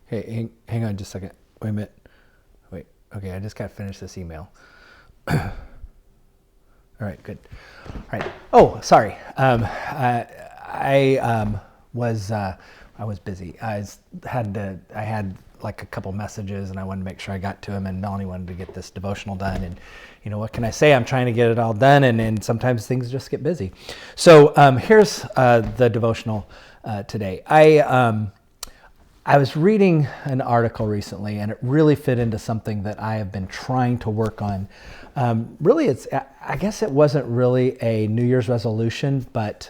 Hey, hang on just a second. Wait a minute. Wait. Okay, I just got to finish this email. All right, good. All right. Oh, sorry. I was busy. I had like a couple messages, and I wanted to make sure I got to them. And Melanie wanted to get this devotional done. And you know what can I say? I'm trying to get it all done, and sometimes things just get busy. So here's the devotional today. I was reading an article recently, and it really fit into something that I have been trying to work on. I guess it wasn't really a New Year's resolution, but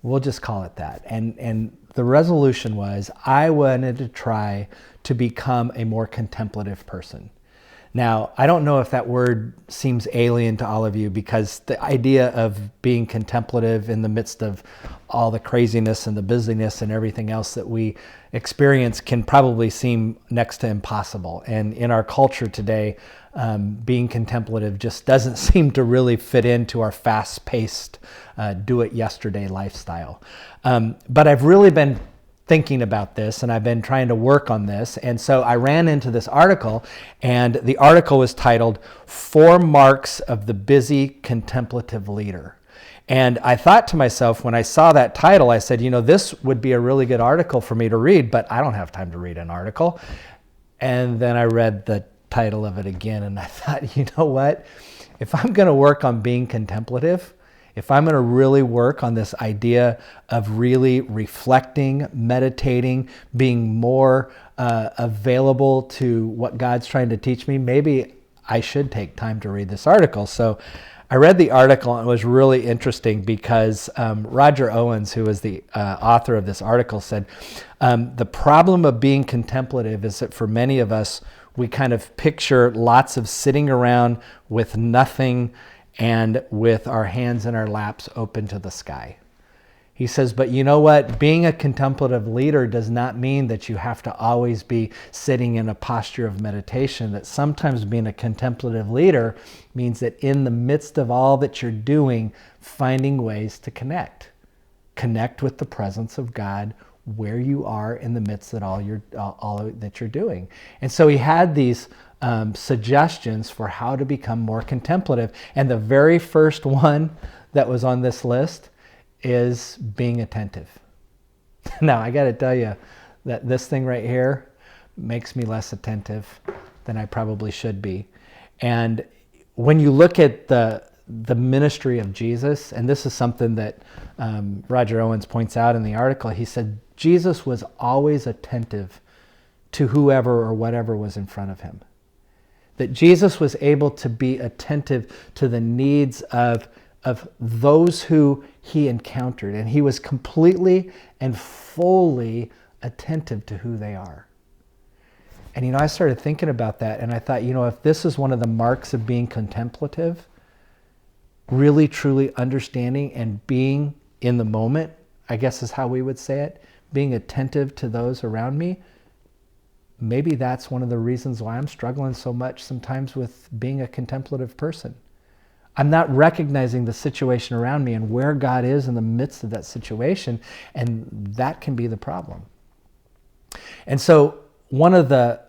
we'll just call it that. And the resolution was I wanted to try to become a more contemplative person. Now, I don't know if that word seems alien to all of you, because the idea of being contemplative in the midst of all the craziness and the busyness and everything else that we experience can probably seem next to impossible. And in our culture today, being contemplative just doesn't seem to really fit into our fast-paced, do-it-yesterday lifestyle. But I've really been thinking about this, and I've been trying to work on this. And so I ran into this article, and the article was titled, 4 Marks of the Busy Contemplative Leader. And I thought to myself, when I saw that title, I said, you know, this would be a really good article for me to read, but I don't have time to read an article. And then I read the title of it again, and I thought, you know what? If I'm going to work on being contemplative, if I'm going to really work on this idea of really reflecting, meditating, being more available to what God's trying to teach me, maybe I should take time to read this article. So I read the article, and it was really interesting because Roger Owens, who is the author of this article, said, the problem of being contemplative is that for many of us, we kind of picture lots of sitting around with nothing and with our hands in our laps open to the sky. He says, but you know what? Being a contemplative leader does not mean that you have to always be sitting in a posture of meditation. That sometimes being a contemplative leader means that in the midst of all that you're doing, finding ways to connect with the presence of God where you are in the midst of all that you're doing. And so he had these suggestions for how to become more contemplative. And the very first one that was on this list is being attentive. Now, I got to tell you that this thing right here makes me less attentive than I probably should be. And when you look at the ministry of Jesus, and this is something that Roger Owens points out in the article, he said Jesus was always attentive to whoever or whatever was in front of him. That Jesus was able to be attentive to the needs of those who he encountered. And he was completely and fully attentive to who they are. And, you know, I started thinking about that, and I thought, you know, if this is one of the marks of being contemplative, really, truly understanding and being in the moment, I guess is how we would say it, being attentive to those around me, maybe that's one of the reasons why I'm struggling so much sometimes with being a contemplative person. I'm not recognizing the situation around me and where God is in the midst of that situation, and that can be the problem. And so one of the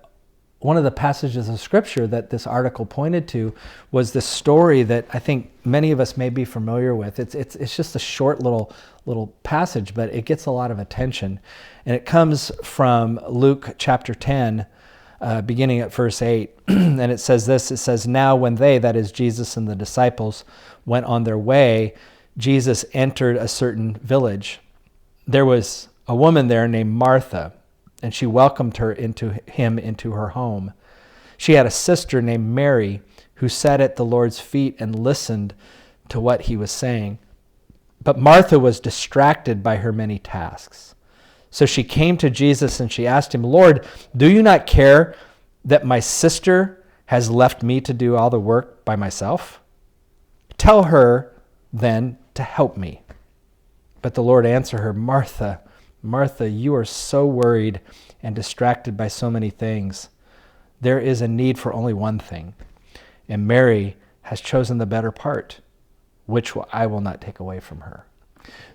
passages of Scripture that this article pointed to was the story that I think many of us may be familiar with. It's just a short little passage, but it gets a lot of attention. And it comes from Luke chapter 10, beginning at verse 8. And it says this, it says, now when they, that is Jesus and the disciples, went on their way, Jesus entered a certain village. There was a woman there named Martha, and she welcomed him into her home. She had a sister named Mary who sat at the Lord's feet and listened to what he was saying. But Martha was distracted by her many tasks. So she came to Jesus and she asked him, Lord, do you not care that my sister has left me to do all the work by myself? Tell her then to help me. But the Lord answered her, Martha, Martha, you are so worried and distracted by so many things. There is a need for only one thing, and Mary has chosen the better part, which I will not take away from her.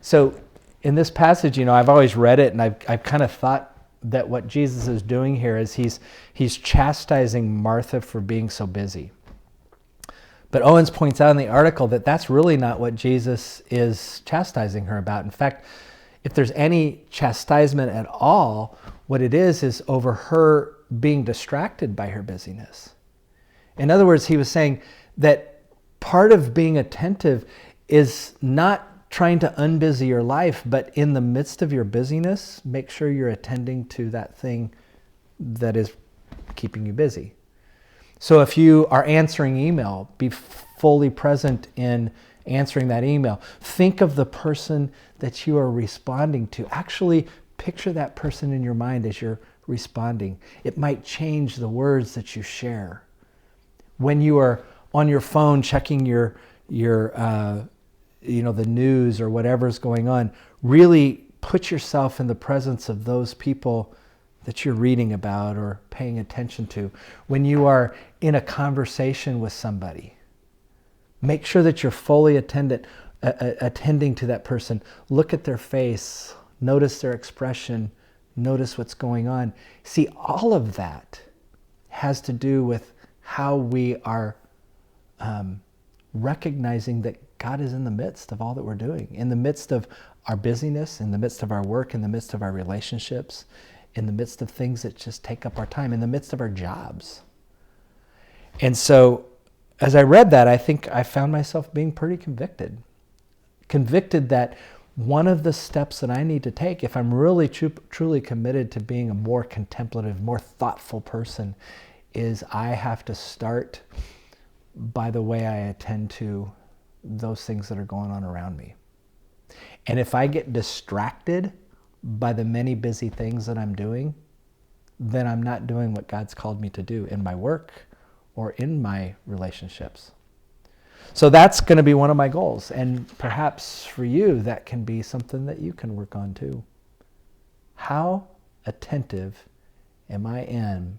So in this passage, you know, I've always read it, and I've kind of thought that what Jesus is doing here is he's chastising Martha for being so busy. But Owens points out in the article that that's really not what Jesus is chastising her about. In fact, if there's any chastisement at all, what it is over her being distracted by her busyness. In other words, he was saying that part of being attentive is not trying to unbusy your life, but in the midst of your busyness, make sure you're attending to that thing that is keeping you busy. So if you are answering email, be fully present in answering that email. Think of the person that you are responding to. Actually picture that person in your mind as you're responding. It might change the words that you share. When you are on your phone checking your the news or whatever's going on, really put yourself in the presence of those people that you're reading about or paying attention to. When you are in a conversation with somebody, make sure that you're fully attending to that person. Look at their face, notice their expression, notice what's going on. See, all of that has to do with how we are recognizing that God is in the midst of all that we're doing, in the midst of our busyness, in the midst of our work, in the midst of our relationships, in the midst of things that just take up our time, in the midst of our jobs. And so as I read that, I think I found myself being pretty convicted that one of the steps that I need to take if I'm really truly committed to being a more contemplative, more thoughtful person is I have to start by the way I attend to those things that are going on around me. And if I get distracted by the many busy things that I'm doing, then I'm not doing what God's called me to do in my work or in my relationships. So that's going to be one of my goals. And perhaps for you, that can be something that you can work on too. How attentive am I in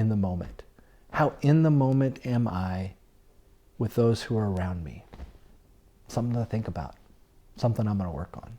the moment? How in the moment am I with those who are around me? Something to think about. Something I'm going to work on.